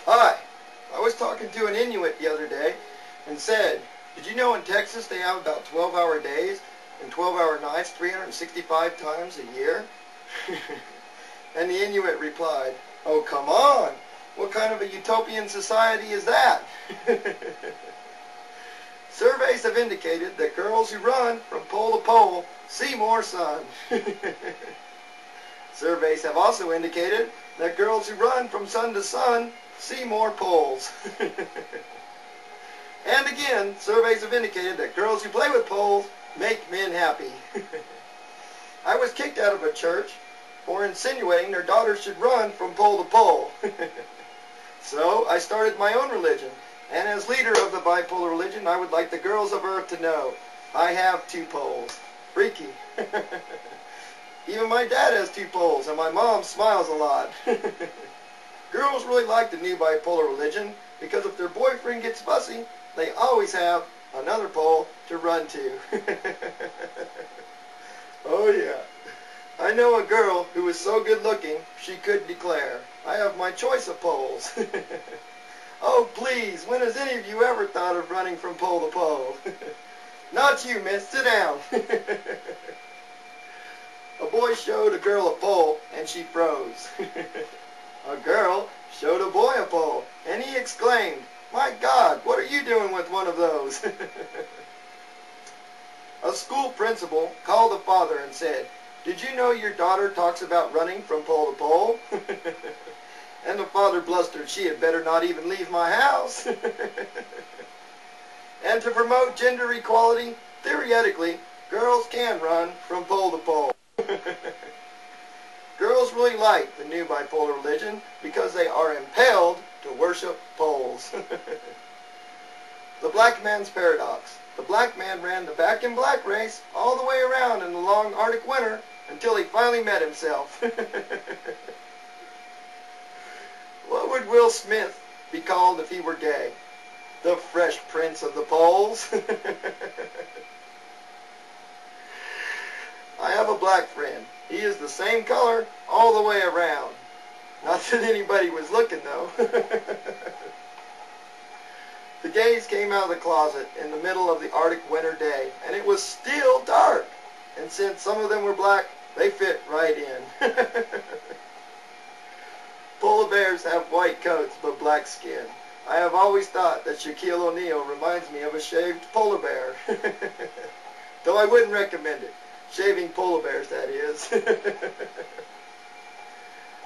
Hi, I was talking to an Inuit the other day and said, did you know in Texas they have about 12-hour days and 12-hour nights 365 times a year? And the Inuit replied, oh come on, what kind of a utopian society is that? Surveys have indicated that girls who run from pole to pole see more sun. Surveys have also indicated that girls who run from sun to sun see more poles. And again, surveys have indicated that girls who play with poles make men happy. I was kicked out of a church for insinuating their daughters should run from pole to pole. So I started my own religion, and as leader of the bipolar religion, I would like the girls of Earth to know I have 2 poles. Freaky. Even my dad has 2 poles, and my mom smiles a lot. Girls really like the new bipolar religion because if their boyfriend gets fussy, they always have another pole to run to. Oh yeah. I know a girl who is so good looking she could declare, I have my choice of poles. Oh please, when has any of you ever thought of running from pole to pole? Not you, miss, sit down. A boy showed a girl a pole and she froze. A girl showed a boy a pole and he exclaimed, my God, what are you doing with one of those? A school principal called the father and said, did you know your daughter talks about running from pole to pole? And the father blustered she had better not even leave my house. And to promote gender equality, theoretically, girls can run from pole to pole. Girls really like the new bipolar religion because they are impelled to worship poles. The black man's paradox. The black man ran the back in black race all the way around in the long Arctic winter until he finally met himself. What would Will Smith be called if he were gay? The Fresh Prince of the Poles. I have a black friend. He is the same color all the way around. Not that anybody was looking, though. The gays came out of the closet in the middle of the Arctic winter day, and it was still dark. And since some of them were black, they fit right in. Polar bears have white coats but black skin. I have always thought that Shaquille O'Neal reminds me of a shaved polar bear. Though I wouldn't recommend it. Shaving polar bears, that is.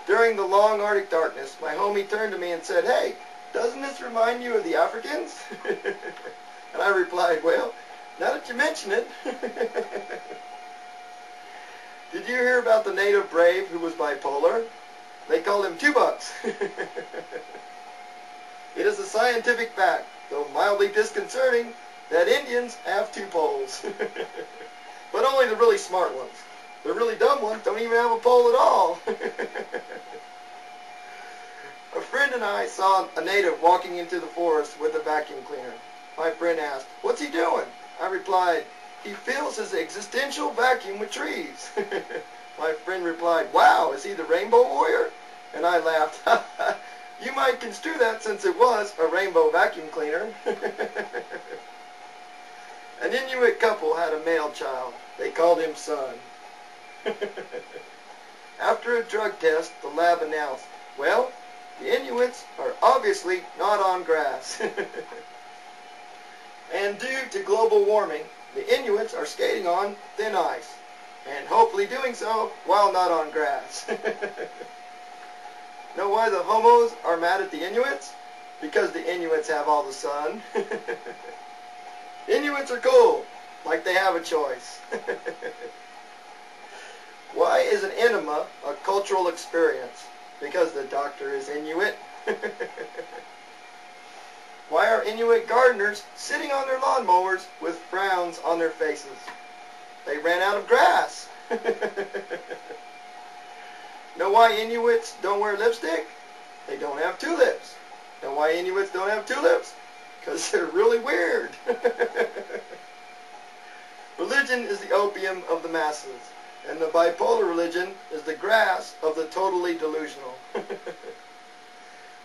During the long Arctic darkness, my homie turned to me and said, hey, doesn't this remind you of the Africans? And I replied, well, now that you mention it. Did you hear about the native brave who was bipolar? They called him 2 bucks. It is a scientific fact, though mildly disconcerting, that Indians have 2 poles. But only the really smart ones. The really dumb ones don't even have a pole at all. A friend and I saw a native walking into the forest with a vacuum cleaner. My friend asked, what's he doing? I replied, he fills his existential vacuum with trees. My friend replied, wow, is he the rainbow warrior? And I laughed, you might construe that since it was a rainbow vacuum cleaner. An Inuit couple had a male child. They called him Son. After a drug test, the lab announced, well, the Inuits are obviously not on grass. And due to global warming, the Inuits are skating on thin ice. And hopefully doing so while not on grass. Know why the homos are mad at the Inuits? Because the Inuits have all the sun. Inuits are cool, like they have a choice. Why is an enema a cultural experience? Because the doctor is Inuit. Why are Inuit gardeners sitting on their lawnmowers with frowns on their faces? They ran out of grass. Know why Inuits don't wear lipstick? They don't have tulips. Know why Inuits don't have tulips? Because they're really weird. Religion is the opium of the masses, and the bipolar religion is the grass of the totally delusional.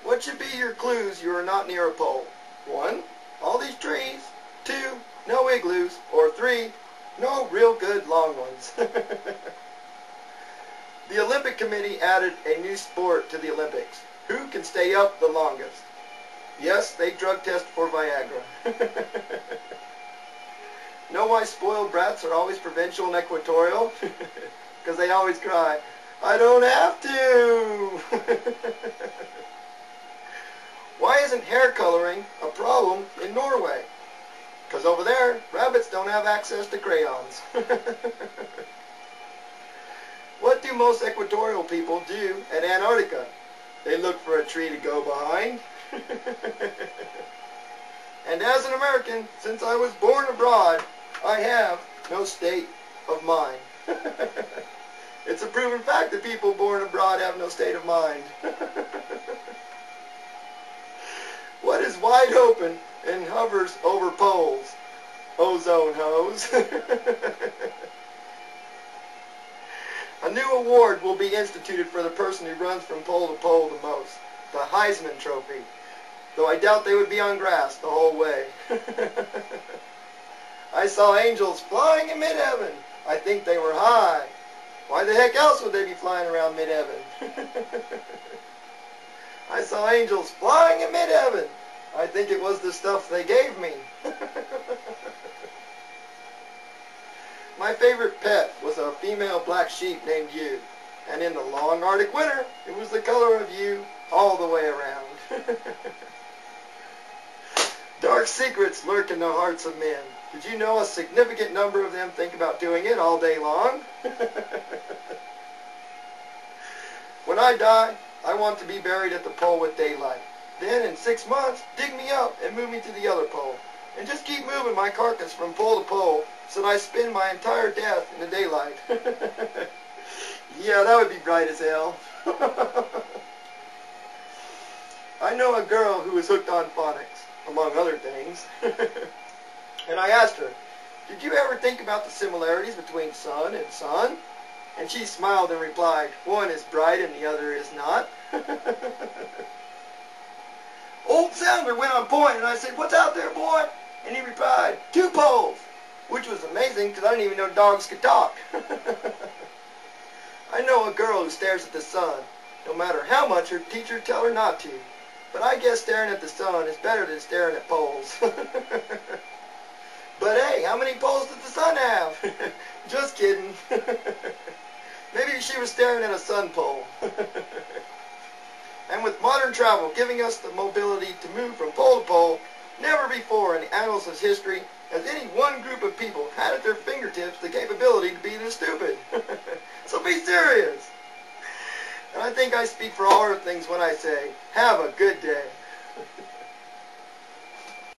What should be your clues you are not near a pole? 1. All these trees. 2. No igloos. Or 3. No real good long ones. The Olympic Committee added a new sport to the Olympics. Who can stay up the longest? Yes, they drug test for Viagra. Know why spoiled brats are always provincial and equatorial? Because they always cry, I don't have to! Why isn't hair coloring a problem in Norway? Because over there, rabbits don't have access to crayons. What do most equatorial people do at Antarctica? They look for a tree to go behind. And as an American, since I was born abroad, I have no state of mind. It's a proven fact that people born abroad have no state of mind. What is wide open and hovers over poles? Ozone hose. A new award will be instituted for the person who runs from pole to pole the most. The Heisman Trophy. Though I doubt they would be on grass the whole way. I saw angels flying in mid-heaven. I think they were high. Why the heck else would they be flying around mid-heaven? I saw angels flying in mid-heaven. I think it was the stuff they gave me. My favorite pet was a female black sheep named You. And in the long Arctic winter, it was the color of you all the way around. Dark secrets lurk in the hearts of men. Did you know a significant number of them think about doing it all day long? When I die, I want to be buried at the pole with daylight. Then in 6 months, dig me up and move me to the other pole. And just keep moving my carcass from pole to pole so that I spend my entire death in the daylight. Yeah, that would be bright as hell. I know a girl who was hooked on phonics, among other things. And I asked her, did you ever think about the similarities between sun and sun? And she smiled and replied, one is bright and the other is not. Old Sounder went on point and I said, what's out there, boy? And he replied, 2 poles, which was amazing because I didn't even know dogs could talk. I know a girl who stares at the sun, no matter how much her teacher tell her not to. But I guess staring at the sun is better than staring at poles. But hey, how many poles does the sun have? Just kidding. Maybe she was staring at a sun pole. And with modern travel giving us the mobility to move from pole to pole, never before in the annals of history has any one group of people had at their fingertips the capability to be this stupid. So be serious. And I think I speak for all Earthlings when I say, have a good day.